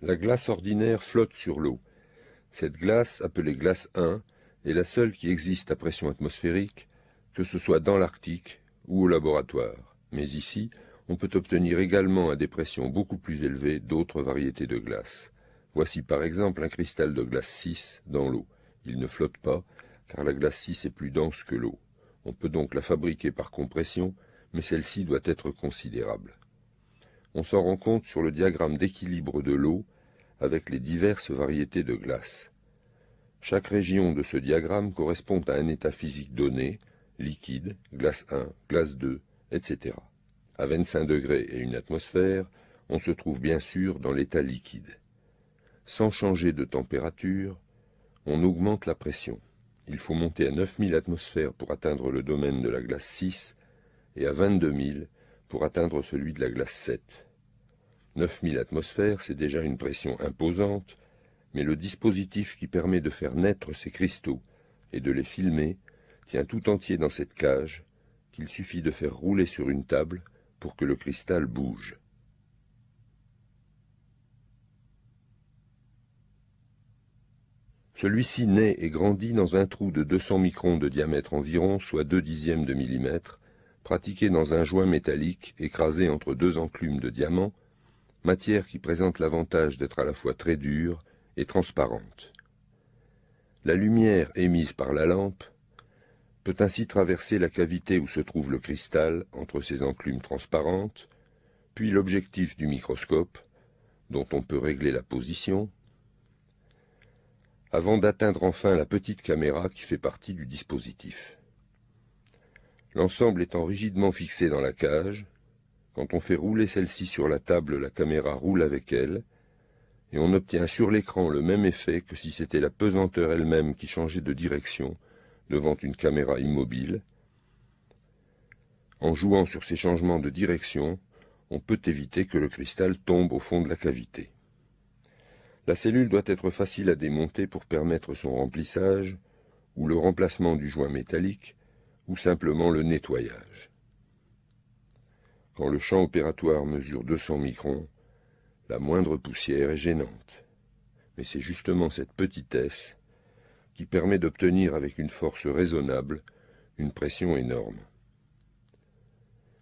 La glace ordinaire flotte sur l'eau. Cette glace, appelée glace 1, est la seule qui existe à pression atmosphérique, que ce soit dans l'Arctique ou au laboratoire. Mais ici, on peut obtenir également à des pressions beaucoup plus élevées d'autres variétés de glace. Voici par exemple un cristal de glace 6 dans l'eau. Il ne flotte pas, car la glace 6 est plus dense que l'eau. On peut donc la fabriquer par compression, mais celle-ci doit être considérable. On s'en rend compte sur le diagramme d'équilibre de l'eau avec les diverses variétés de glace. Chaque région de ce diagramme correspond à un état physique donné, liquide, glace 1, glace 2, etc. À 25 degrés et une atmosphère, on se trouve bien sûr dans l'état liquide. Sans changer de température, on augmente la pression. Il faut monter à 9000 atmosphères pour atteindre le domaine de la glace 6 et à 22 000 pour atteindre celui de la glace 7. 9000 atmosphères, c'est déjà une pression imposante, mais le dispositif qui permet de faire naître ces cristaux et de les filmer tient tout entier dans cette cage qu'il suffit de faire rouler sur une table pour que le cristal bouge. Celui-ci naît et grandit dans un trou de 200 microns de diamètre environ, soit 2/10 de millimètre, pratiqué dans un joint métallique écrasé entre deux enclumes de diamant, matière qui présente l'avantage d'être à la fois très dure et transparente. La lumière émise par la lampe peut ainsi traverser la cavité où se trouve le cristal entre ces enclumes transparentes, puis l'objectif du microscope, dont on peut régler la position, avant d'atteindre enfin la petite caméra qui fait partie du dispositif. L'ensemble étant rigidement fixé dans la cage, quand on fait rouler celle-ci sur la table, la caméra roule avec elle, et on obtient sur l'écran le même effet que si c'était la pesanteur elle-même qui changeait de direction devant une caméra immobile. En jouant sur ces changements de direction, on peut éviter que le cristal tombe au fond de la cavité. La cellule doit être facile à démonter pour permettre son remplissage, ou le remplacement du joint métallique, ou simplement le nettoyage. Quand le champ opératoire mesure 200 microns, la moindre poussière est gênante. Mais c'est justement cette petitesse qui permet d'obtenir avec une force raisonnable une pression énorme.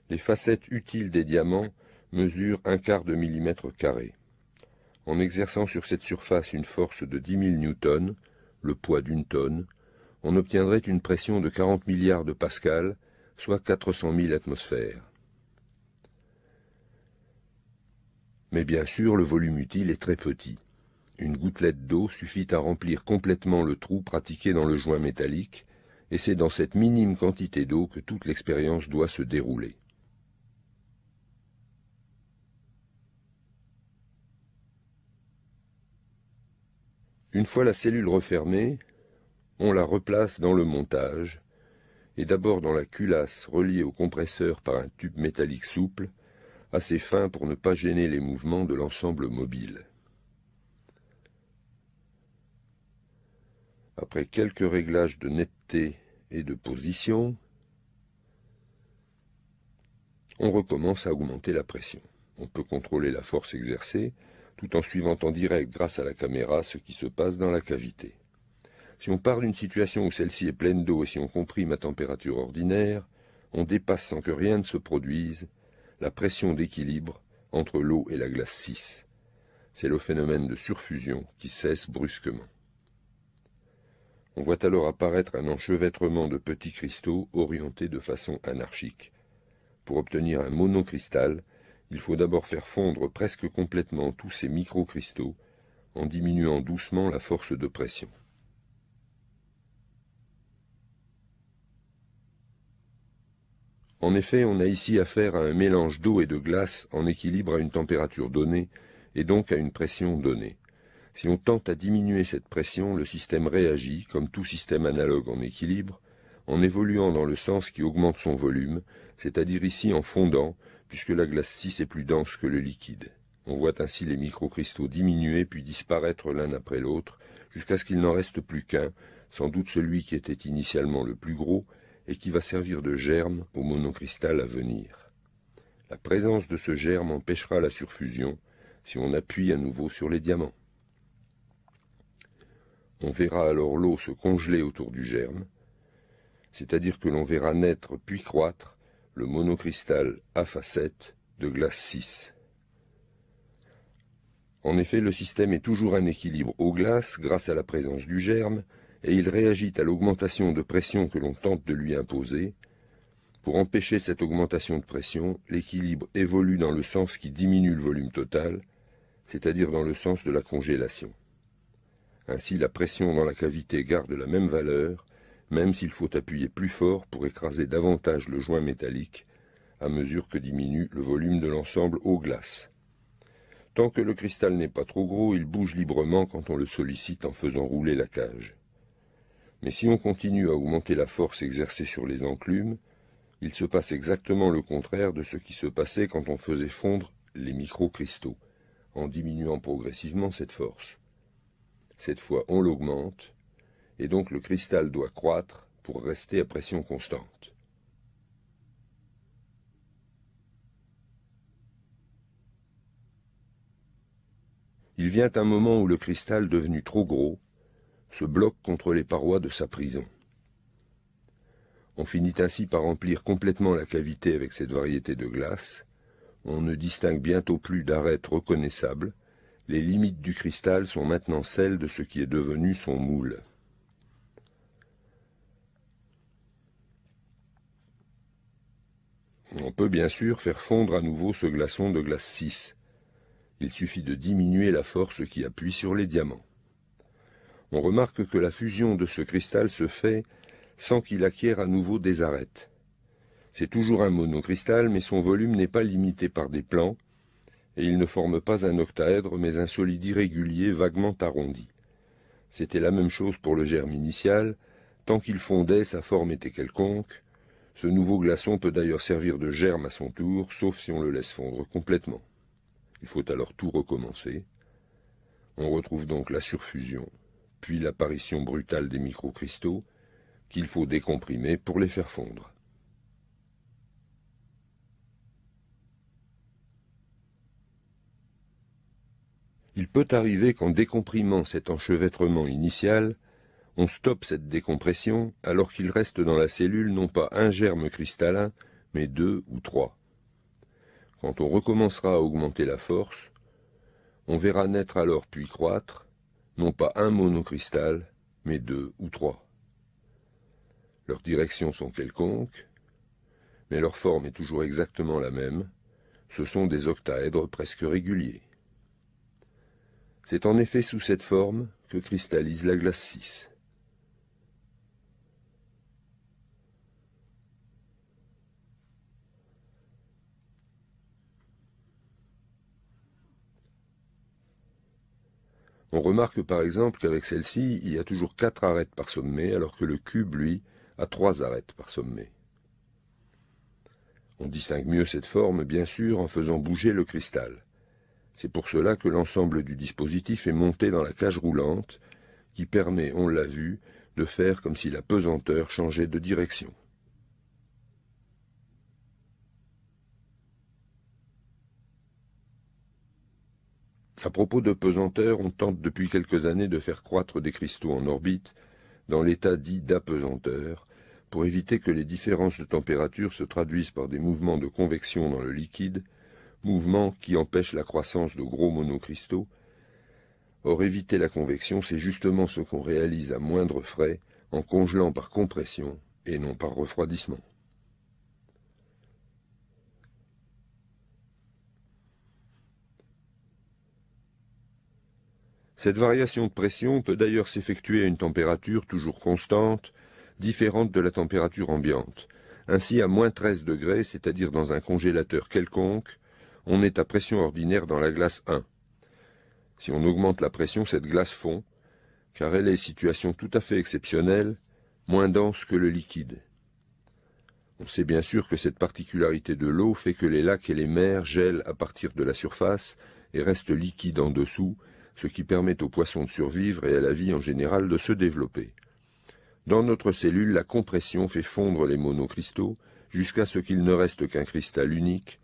Les facettes utiles des diamants mesurent 1/4 de millimètre carré. En exerçant sur cette surface une force de 10 000 newtons, le poids d'une tonne, on obtiendrait une pression de 40 milliards de pascal, soit 400 000 atmosphères. Mais bien sûr, le volume utile est très petit. Une gouttelette d'eau suffit à remplir complètement le trou pratiqué dans le joint métallique, et c'est dans cette minime quantité d'eau que toute l'expérience doit se dérouler. Une fois la cellule refermée, on la replace dans le montage, et d'abord dans la culasse reliée au compresseur par un tube métallique souple, assez fin pour ne pas gêner les mouvements de l'ensemble mobile. Après quelques réglages de netteté et de position, on recommence à augmenter la pression. On peut contrôler la force exercée, tout en suivant en direct grâce à la caméra ce qui se passe dans la cavité. Si on part d'une situation où celle-ci est pleine d'eau et si on comprime à température ordinaire, on dépasse sans que rien ne se produise la pression d'équilibre entre l'eau et la glace 6. C'est le phénomène de surfusion qui cesse brusquement. On voit alors apparaître un enchevêtrement de petits cristaux orientés de façon anarchique. Pour obtenir un monocristal, il faut d'abord faire fondre presque complètement tous ces microcristaux en diminuant doucement la force de pression. En effet, on a ici affaire à un mélange d'eau et de glace en équilibre à une température donnée et donc à une pression donnée. Si on tente à diminuer cette pression, le système réagit, comme tout système analogue en équilibre, en évoluant dans le sens qui augmente son volume, c'est-à-dire ici en fondant, puisque la glace 6 est plus dense que le liquide. On voit ainsi les microcristaux diminuer puis disparaître l'un après l'autre, jusqu'à ce qu'il n'en reste plus qu'un, sans doute celui qui était initialement le plus gros, et qui va servir de germe au monocristal à venir. La présence de ce germe empêchera la surfusion, si on appuie à nouveau sur les diamants. On verra alors l'eau se congeler autour du germe, c'est-à-dire que l'on verra naître puis croître le monocristal à facettes de glace 6. En effet, le système est toujours un équilibre eau-glace grâce à la présence du germe, et il réagit à l'augmentation de pression que l'on tente de lui imposer. Pour empêcher cette augmentation de pression, l'équilibre évolue dans le sens qui diminue le volume total, c'est-à-dire dans le sens de la congélation. Ainsi, la pression dans la cavité garde la même valeur, même s'il faut appuyer plus fort pour écraser davantage le joint métallique, à mesure que diminue le volume de l'ensemble eau-glace. Tant que le cristal n'est pas trop gros, il bouge librement quand on le sollicite en faisant rouler la cage. Mais si on continue à augmenter la force exercée sur les enclumes, il se passe exactement le contraire de ce qui se passait quand on faisait fondre les microcristaux, en diminuant progressivement cette force. Cette fois, on l'augmente, et donc le cristal doit croître pour rester à pression constante. Il vient un moment où le cristal, devenu trop gros, se bloque contre les parois de sa prison. On finit ainsi par remplir complètement la cavité avec cette variété de glace. On ne distingue bientôt plus d'arêtes reconnaissables. Les limites du cristal sont maintenant celles de ce qui est devenu son moule. On peut bien sûr faire fondre à nouveau ce glaçon de glace 6. Il suffit de diminuer la force qui appuie sur les diamants. On remarque que la fusion de ce cristal se fait sans qu'il acquiert à nouveau des arêtes. C'est toujours un monocristal, mais son volume n'est pas limité par des plans, et il ne forme pas un octaèdre, mais un solide irrégulier vaguement arrondi. C'était la même chose pour le germe initial. Tant qu'il fondait, sa forme était quelconque. Ce nouveau glaçon peut d'ailleurs servir de germe à son tour, sauf si on le laisse fondre complètement. Il faut alors tout recommencer. On retrouve donc la surfusion, puis l'apparition brutale des microcristaux, qu'il faut décomprimer pour les faire fondre. Il peut arriver qu'en décomprimant cet enchevêtrement initial, on stoppe cette décompression alors qu'il reste dans la cellule non pas un germe cristallin, mais 2 ou 3. Quand on recommencera à augmenter la force, on verra naître alors puis croître, non pas un monocristal, mais 2 ou 3. Leurs directions sont quelconques, mais leur forme est toujours exactement la même. Ce sont des octaèdres presque réguliers. C'est en effet sous cette forme que cristallise la glace 6. On remarque par exemple qu'avec celle-ci, il y a toujours 4 arêtes par sommet, alors que le cube, lui, a 3 arêtes par sommet. On distingue mieux cette forme, bien sûr, en faisant bouger le cristal. C'est pour cela que l'ensemble du dispositif est monté dans la cage roulante, qui permet, on l'a vu, de faire comme si la pesanteur changeait de direction. À propos de pesanteur, on tente depuis quelques années de faire croître des cristaux en orbite, dans l'état dit d'apesanteur, pour éviter que les différences de température se traduisent par des mouvements de convection dans le liquide, mouvements qui empêchent la croissance de gros monocristaux. Or, éviter la convection, c'est justement ce qu'on réalise à moindre frais, en congelant par compression et non par refroidissement. Cette variation de pression peut d'ailleurs s'effectuer à une température toujours constante, différente de la température ambiante. Ainsi, à moins 13 degrés, c'est-à-dire dans un congélateur quelconque, on est à pression ordinaire dans la glace 1. Si on augmente la pression, cette glace fond, car elle est, situation tout à fait exceptionnelle, moins dense que le liquide. On sait bien sûr que cette particularité de l'eau fait que les lacs et les mers gèlent à partir de la surface et restent liquides en dessous, ce qui permet aux poissons de survivre et à la vie en général de se développer. Dans notre cellule, la compression fait fondre les monocristaux jusqu'à ce qu'il ne reste qu'un cristal unique,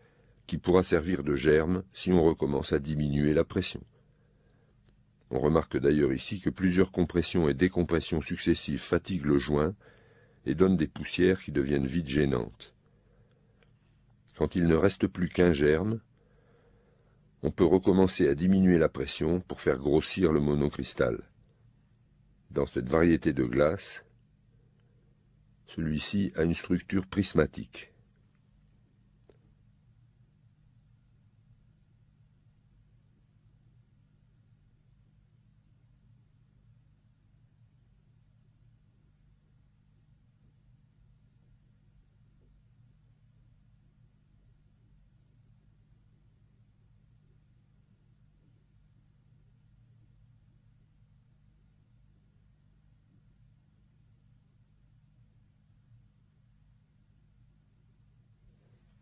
qui pourra servir de germe si on recommence à diminuer la pression. On remarque d'ailleurs ici que plusieurs compressions et décompressions successives fatiguent le joint et donnent des poussières qui deviennent vite gênantes. Quand il ne reste plus qu'un germe, on peut recommencer à diminuer la pression pour faire grossir le monocristal. Dans cette variété de glace, celui-ci a une structure prismatique.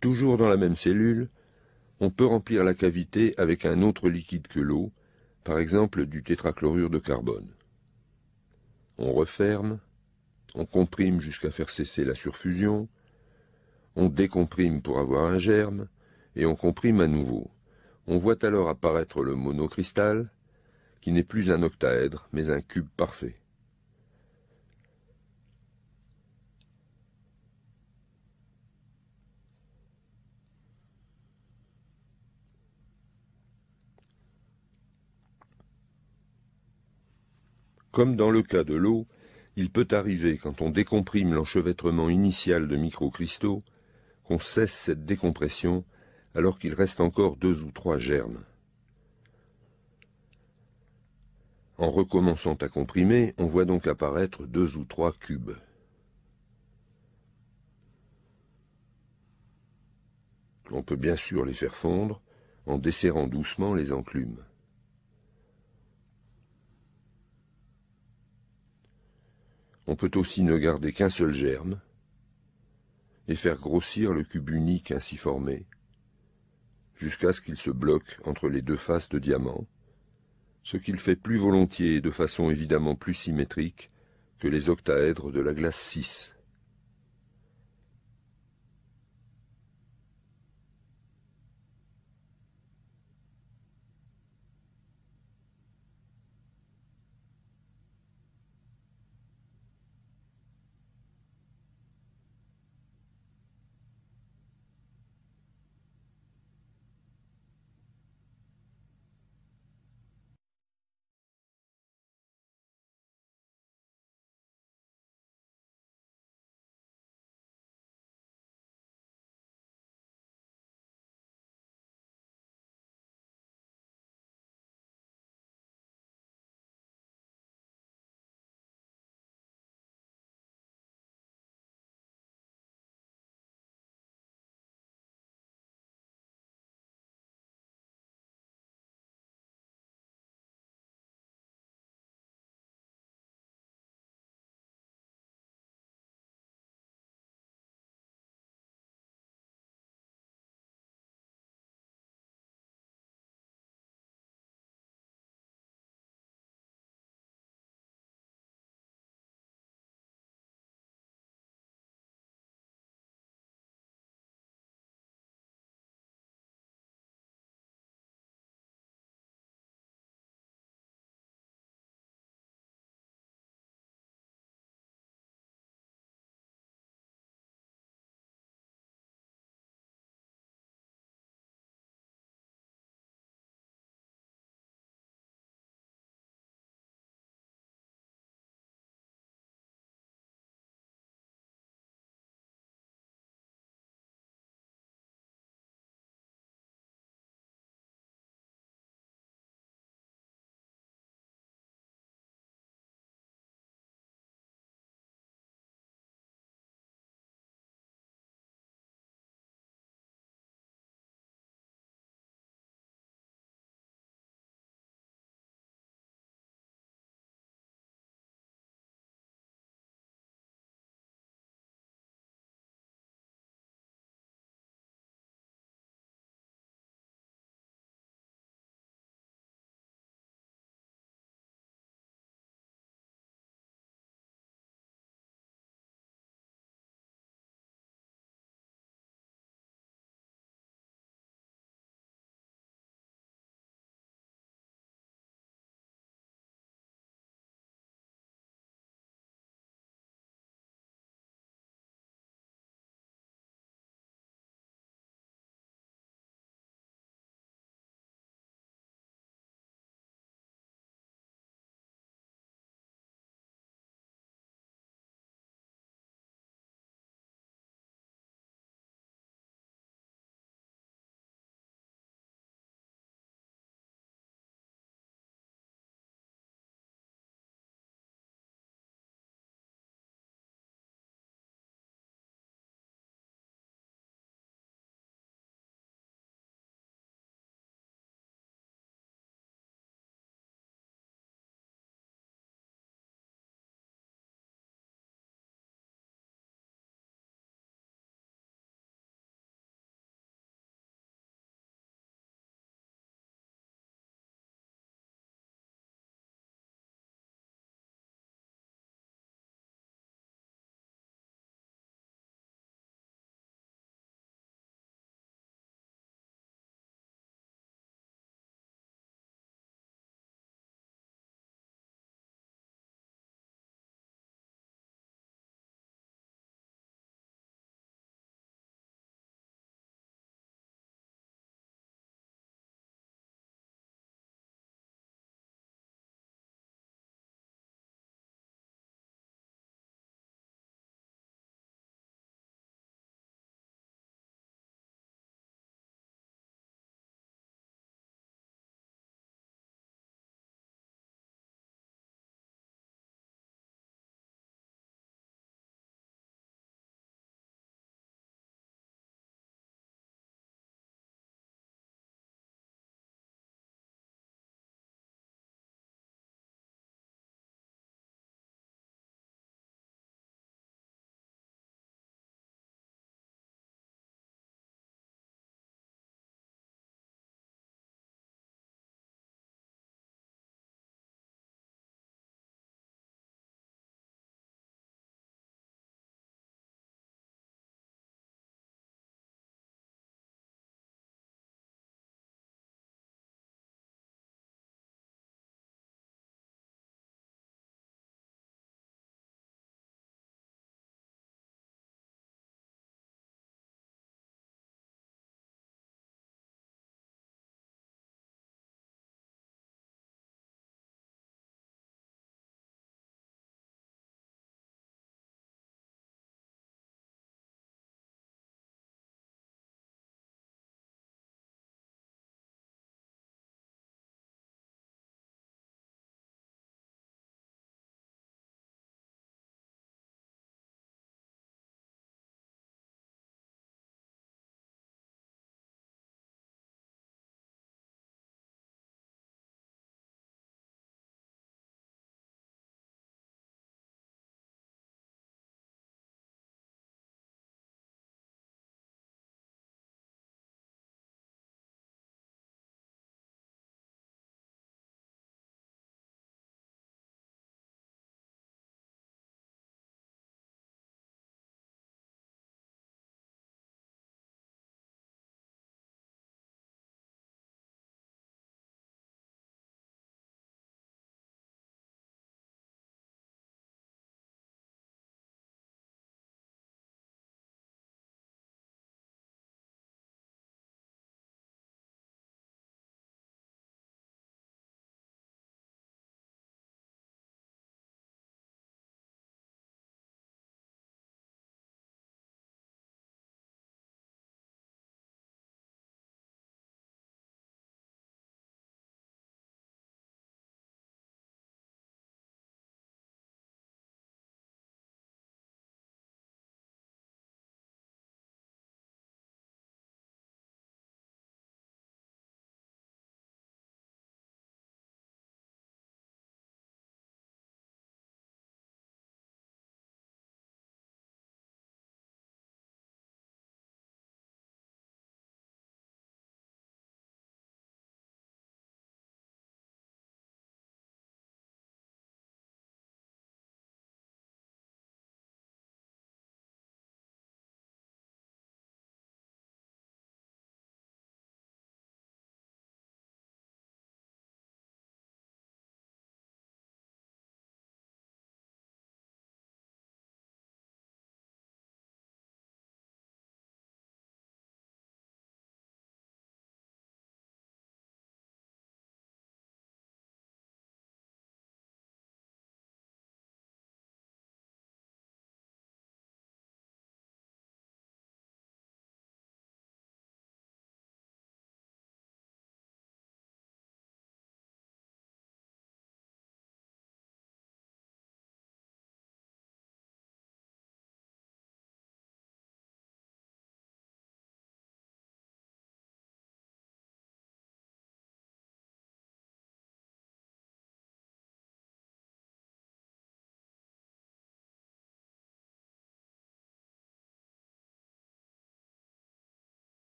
Toujours dans la même cellule, on peut remplir la cavité avec un autre liquide que l'eau, par exemple du tétrachlorure de carbone. On referme, on comprime jusqu'à faire cesser la surfusion, on décomprime pour avoir un germe, et on comprime à nouveau. On voit alors apparaître le monocristal, qui n'est plus un octaèdre, mais un cube parfait. Comme dans le cas de l'eau, il peut arriver, quand on décomprime l'enchevêtrement initial de microcristaux, qu'on cesse cette décompression alors qu'il reste encore 2 ou 3 germes. En recommençant à comprimer, on voit donc apparaître 2 ou 3 cubes. On peut bien sûr les faire fondre en desserrant doucement les enclumes. On peut aussi ne garder qu'un seul germe et faire grossir le cube unique ainsi formé, jusqu'à ce qu'il se bloque entre les 2 faces de diamant, ce qu'il fait plus volontiers et de façon évidemment plus symétrique que les octaèdres de la glace 6.